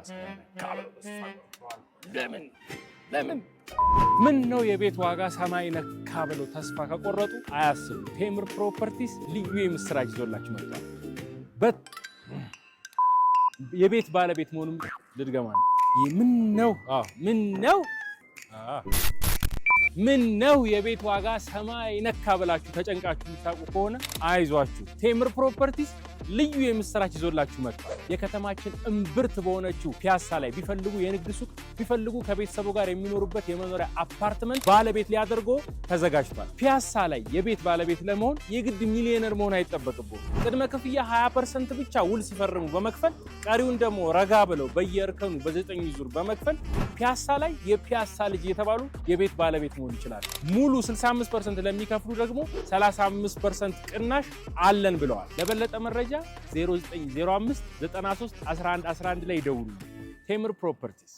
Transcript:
ሰማይ ምን ነው የቤት ዋጋ ሰማይ ነካ ብለው ተስፋ ከቆረጡ አያስቡ። ቴምር ፕሮፐርቲስ ልዩ የምስራች ይዞላችሁ መጥቷል። የቤት ባለቤት መሆኑን ልድገማ ነው። ምን ነው የቤት ዋጋ ሰማይ ነካ ብላችሁ ተጨንቃችሁ የምታውቁ ከሆነ አይዟችሁ። ቴምር ፕሮፐርቲስ ልዩ የምስራች ይዞላችሁ መጥቷል። የከተማችን እምብርት በሆነችው ፒያሳ ላይ ቢፈልጉ የንግድ ሱቅ ቢፈልጉ ከቤተሰቡ ጋር የሚኖሩበት የመኖሪያ አፓርትመንት ባለቤት ሊያደርጎ ተዘጋጅቷል። ፒያሳ ላይ የቤት ባለቤት ለመሆን የግድ ሚሊዮነር መሆን አይጠበቅብዎት። ቅድመ ክፍያ 20% ብቻ ውል ሲፈርሙ በመክፈል ቀሪውን ደግሞ ረጋ ብለው በየእርከኑ በ9 ዙር በመክፈል ፒያሳ ላይ የፒያሳ ልጅ የተባሉ የቤት ባለቤት መሆን ይችላል። ሙሉ 65% ለሚከፍሉ ደግሞ 35% ቅናሽ አለን ብለዋል። ለበለጠ መረጃ 0905 93 11 11 ላይ ደውሉ። ቴምር ፕሮፐርቲስ